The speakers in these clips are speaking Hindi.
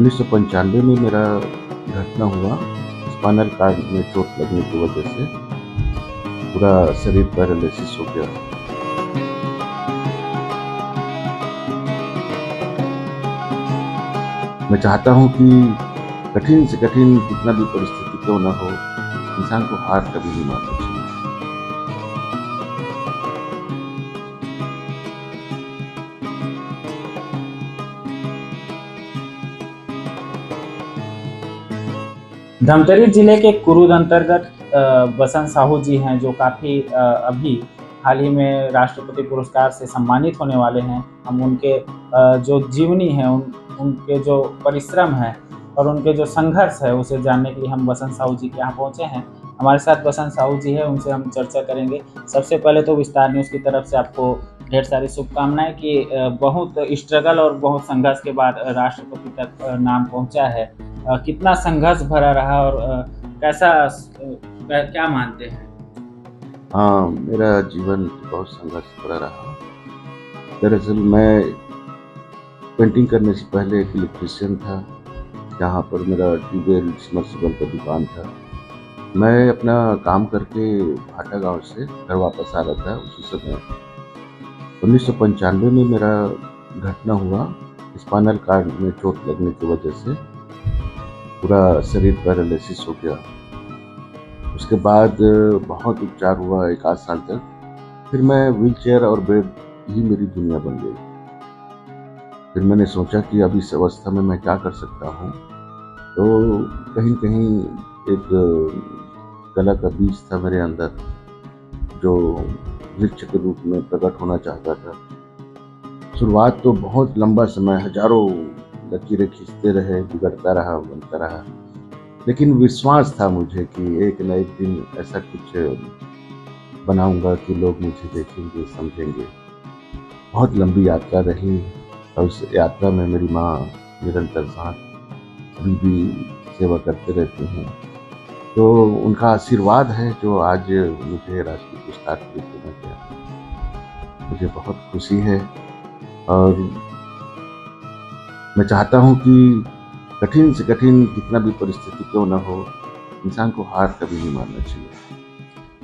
1995 में मेरा घटना हुआ। स्पाइनल कॉर्ड में चोट लगने की वजह से पूरा शरीर पैरालिसिस हो गया। मैं चाहता हूँ कि कठिन से कठिन कितना भी परिस्थिति क्यों ना हो, इंसान को हार कभी नहीं मानना चाहिए। धमतरी जिले के कुरुद अंतर्गत बसंत साहू जी हैं, जो काफ़ी अभी हाल ही में राष्ट्रपति पुरस्कार से सम्मानित होने वाले हैं। हम उनके जो जीवनी है, उनके जो परिश्रम है और उनके जो संघर्ष है, उसे जानने के लिए हम बसंत साहू जी के यहाँ पहुँचे हैं। हमारे साथ बसंत साहू जी है, उनसे हम चर्चा करेंगे। सबसे पहले तो विस्तार न्यूज़ की तरफ से आपको ढेर सारी शुभकामनाएं कि बहुत स्ट्रगल और बहुत संघर्ष के बाद राष्ट्रपति तक नाम पहुँचा है। कितना संघर्ष भरा रहा और कैसा क्या मानते हैं? हाँ, मेरा जीवन बहुत संघर्ष भरा रहा। दरअसल मैं पेंटिंग करने से पहले एक इलेक्ट्रीशियन था, जहाँ पर मेरा ट्यूबवेल सबमर्सिबल का दुकान था। मैं अपना काम करके भाटा गाँव से घर वापस आ रहा था। उसी समय 1995 में मेरा घटना हुआ। स्पाइनल कॉर्ड में चोट लगने की वजह से पूरा शरीर पैरालिसिस हो गया। उसके बाद बहुत उपचार हुआ 1 आध साल तक। फिर मैं व्हीलचेयर और बेड ही मेरी दुनिया बन गई। फिर मैंने सोचा कि अब इस अवस्था में मैं क्या कर सकता हूँ। तो कहीं कहीं एक कला का बीज था मेरे अंदर, जो वृक्ष के रूप में प्रकट होना चाहता था। शुरुआत तो बहुत लंबा समय, हजारों लकीरें खींचते रहे, बिगड़ता रहा, बनता रहा। लेकिन विश्वास था मुझे कि एक न एक दिन ऐसा कुछ बनाऊंगा कि लोग मुझे देखेंगे, समझेंगे। बहुत लंबी यात्रा रही और उस यात्रा में मेरी माँ निरंतर साथ अभी भी सेवा करते रहती हैं। तो उनका आशीर्वाद है जो आज मुझे राष्ट्रीय पुरस्कार के लिए चुना गया। मुझे बहुत खुशी है और मैं चाहता हूँ कि कठिन से कठिन कितना भी परिस्थिति क्यों ना हो, इंसान को हार कभी नहीं मानना चाहिए।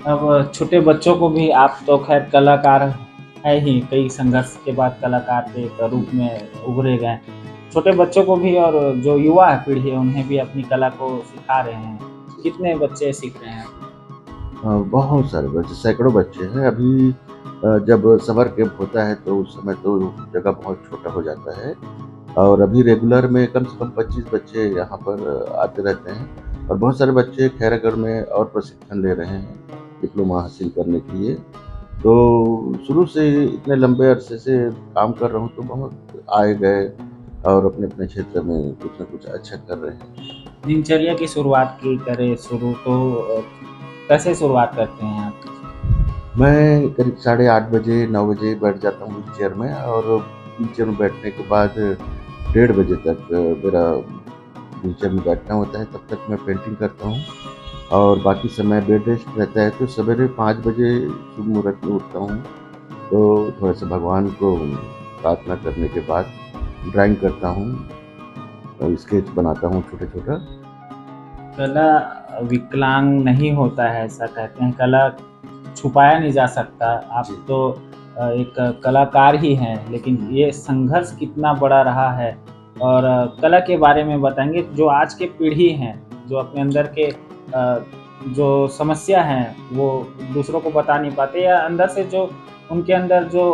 अब छोटे बच्चों को भी, आप तो खैर कलाकार है ही, कई संघर्ष के बाद कलाकार के एक रूप में उभरे गए। छोटे बच्चों को भी और जो युवा पीढ़ी है, उन्हें भी अपनी कला को सिखा रहे हैं। कितने बच्चे सीख रहे हैं? बहुत सारे बच्चे, सैकड़ों बच्चे हैं। अभी जब समर कैंप होता है तो उस समय तो जगह बहुत छोटा हो जाता है और अभी रेगुलर में कम से कम 25 बच्चे यहाँ पर आते रहते हैं और बहुत सारे बच्चे खैरागढ़ में और प्रशिक्षण ले रहे हैं डिप्लोमा हासिल करने के लिए। तो शुरू से इतने लंबे अरसे से काम कर रहा हूँ तो बहुत आए गए और अपने क्षेत्र में कुछ न कुछ अच्छा कर रहे हैं। दिनचर्या की शुरुआत की करें शुरू तो कैसे शुरुआत करते हैं आप? मैं करीब 8:30 बजे 9 बजे बैठ जाता हूँ व्हीलचेयर में और व्हीलचेयर में बैठने के बाद 1:30 बजे तक मेरा व्हीलचेयर में बैठना होता है। तब तक मैं पेंटिंग करता हूँ और बाकी समय बेड रेस्ट रहता है। तो सवेरे 5 बजे शुभ मुहूर्त में उठता हूँ, तो थोड़ा सा भगवान को प्रार्थना करने के बाद ड्राइंग करता हूँ और स्केच बनाता हूँ छोटा-छोटा। कला विकलांग नहीं होता है, ऐसा कहते हैं। कला छुपाया नहीं जा सकता। आप जी। तो एक कलाकार ही हैं, लेकिन ये संघर्ष कितना बड़ा रहा है। और कला के बारे में बताएँगे, जो आज के पीढ़ी हैं, जो अपने अंदर के जो समस्या हैं, वो दूसरों को बता नहीं पाते, या अंदर से जो उनके अंदर जो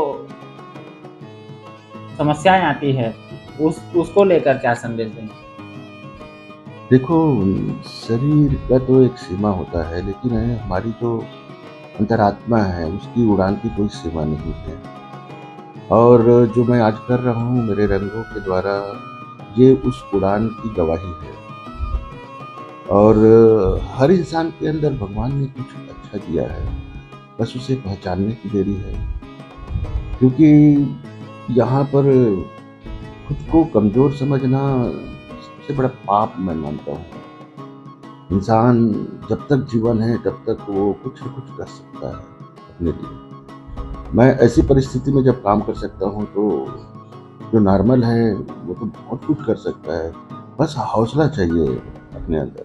समस्याएँ आती है, उसको लेकर क्या संदेश देंगे? देखो, शरीर का तो एक सीमा होता है, लेकिन हमारी जो अंतरात्मा है उसकी उड़ान की कोई सीमा नहीं है। और जो मैं आज कर रहा हूँ मेरे रंगों के द्वारा, ये उस उड़ान की गवाही है। और हर इंसान के अंदर भगवान ने कुछ अच्छा दिया है, बस उसे पहचानने की देरी है। क्योंकि यहाँ पर खुद को कमज़ोर समझना सबसे बड़ा पाप मैं मानता हूँ। इंसान जब तक जीवन है तब तक वो कुछ न कुछ कर सकता है अपने लिए। मैं ऐसी परिस्थिति में जब काम कर सकता हूँ तो जो नॉर्मल है वो तो बहुत कुछ कर सकता है। बस हौसला चाहिए अपने अंदर।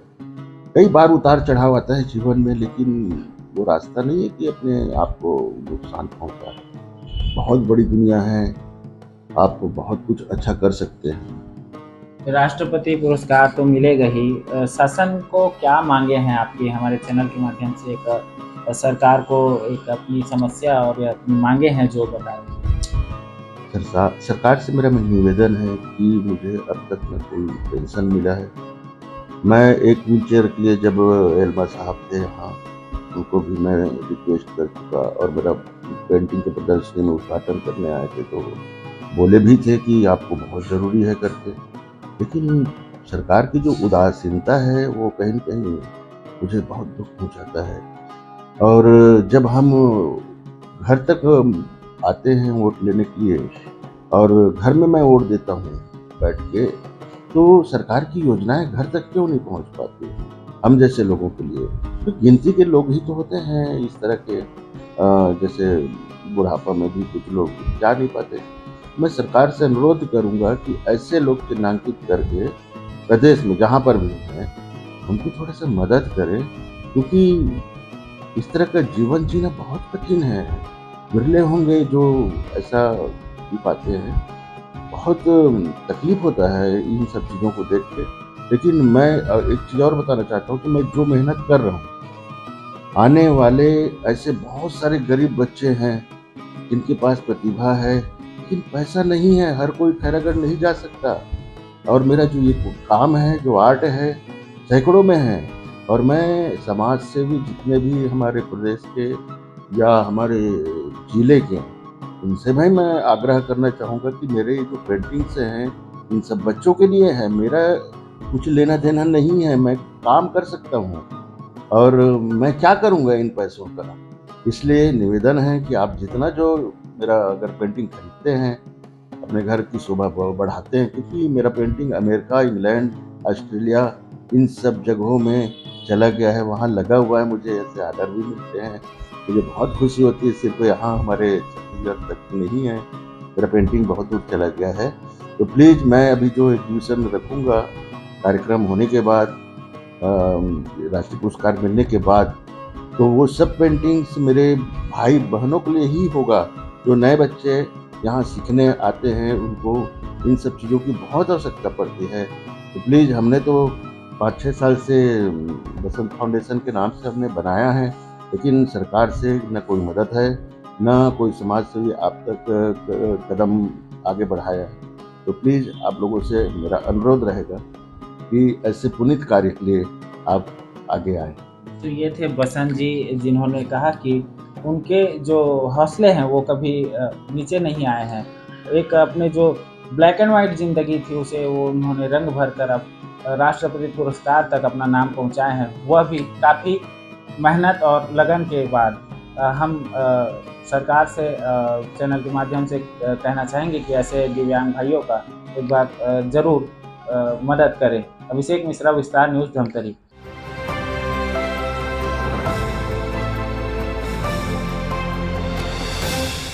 कई बार उतार चढ़ाव आता है जीवन में, लेकिन वो रास्ता नहीं है कि अपने आप को नुकसान पहुंचाए। बहुत बड़ी दुनिया है, आप बहुत कुछ अच्छा कर सकते हैं। राष्ट्रपति पुरस्कार तो मिलेगा ही। शासन को क्या मांगे हैं आपकी, हमारे चैनल के माध्यम से एक सरकार को एक अपनी समस्या और या अपनी मांगे हैं जो बताएं। सरकार से मेरा निवेदन है कि मुझे अब तक न कोई पेंशन मिला है। मैं एक व्हील चेयर के लिए जब एल्मा साहब थे यहाँ, उनको भी मैं रिक्वेस्ट कर चुका, और मेरा पेंटिंग के प्रदर्शनी में उद्घाटन करने आए थे तो बोले भी थे कि आपको बहुत ज़रूरी है करके। लेकिन सरकार की जो उदासीनता है वो कहीं न कहीं मुझे बहुत दुःख पहुँचाता है। और जब हम घर तक आते हैं वोट लेने के लिए, और घर में मैं वोट देता हूँ बैठ के, तो सरकार की योजनाएँ घर तक क्यों नहीं पहुँच पाती हम जैसे लोगों के लिए? तो गिनती के लोग ही तो होते हैं इस तरह के, जैसे बुढ़ापा में भी कुछ लोग जा नहीं पाते। मैं सरकार से अनुरोध करूँगा कि ऐसे लोग चिन्हांकित करके प्रदेश में जहाँ पर भी हैं, उनकी थोड़ा-सा मदद करें, क्योंकि इस तरह का जीवन जीना बहुत कठिन है। विरले होंगे जो ऐसा जी पाते हैं। बहुत तकलीफ़ होता है इन सब चीज़ों को देख के। लेकिन मैं एक चीज़ और बताना चाहता हूँ कि मैं जो मेहनत कर रहा हूँ, आने वाले ऐसे बहुत सारे गरीब बच्चे हैं जिनके पास प्रतिभा है, लेकिन पैसा नहीं है, हर कोई खैरागढ़ नहीं जा सकता। और मेरा जो ये काम है, जो आर्ट है, सैकड़ों में है। और मैं समाज से भी, जितने भी हमारे प्रदेश के या हमारे ज़िले के हैं, उनसे भी मैं आग्रह करना चाहूँगा कि मेरे ये जो पेंटिंग्स हैं, इन सब बच्चों के लिए है। मेरा कुछ लेना-देना नहीं है, मैं काम कर सकता हूँ, और मैं क्या करूँगा इन पैसों का? इसलिए निवेदन है कि आप जितना जो मेरा अगर पेंटिंग खरीदते हैं, अपने घर की शोभा बढ़ाते हैं, क्योंकि मेरा पेंटिंग अमेरिका, इंग्लैंड, ऑस्ट्रेलिया, इन सब जगहों में चला गया है, वहाँ लगा हुआ है, मुझे ऐसे ऑर्डर भी मिलते हैं। मुझे बहुत खुशी होती है, सिर्फ़ यहाँ हमारे छत्तीसगढ़ तक नहीं है, मेरा पेंटिंग बहुत दूर चला गया है। तो प्लीज़, मैं अभी जो एग्ज़िबिशन रखूँगा, कार्यक्रम होने के बाद, राष्ट्रीय पुरस्कार मिलने के बाद, तो वो सब पेंटिंग्स मेरे भाई-बहनों के लिए ही होगा। जो नए बच्चे यहाँ सीखने आते हैं, उनको इन सब चीज़ों की बहुत आवश्यकता पड़ती है। तो प्लीज़, हमने तो 5-6 साल से बसंत फाउंडेशन के नाम से हमने बनाया है, लेकिन सरकार से न कोई मदद है, न कोई समाज सेवी आप तक कदम आगे बढ़ाया है। तो प्लीज़, आप लोगों से मेरा अनुरोध रहेगा कि ऐसे पुनीत कार्य के लिए आप आगे आएँ। तो ये थे बसंत जी, जिन्होंने कहा कि उनके जो हौसले हैं वो कभी नीचे नहीं आए हैं। एक अपने जो ब्लैक एंड व्हाइट ज़िंदगी थी उसे वो उन्होंने रंग भर कर अब राष्ट्रपति पुरस्कार तक अपना नाम पहुँचाए हैं। वह भी काफ़ी मेहनत और लगन के बाद। हम सरकार से चैनल के माध्यम से कहना चाहेंगे कि ऐसे दिव्यांग भाइयों का एक बार ज़रूर मदद करें। अभिषेक मिश्रा, विस्तार न्यूज़, धमतरी।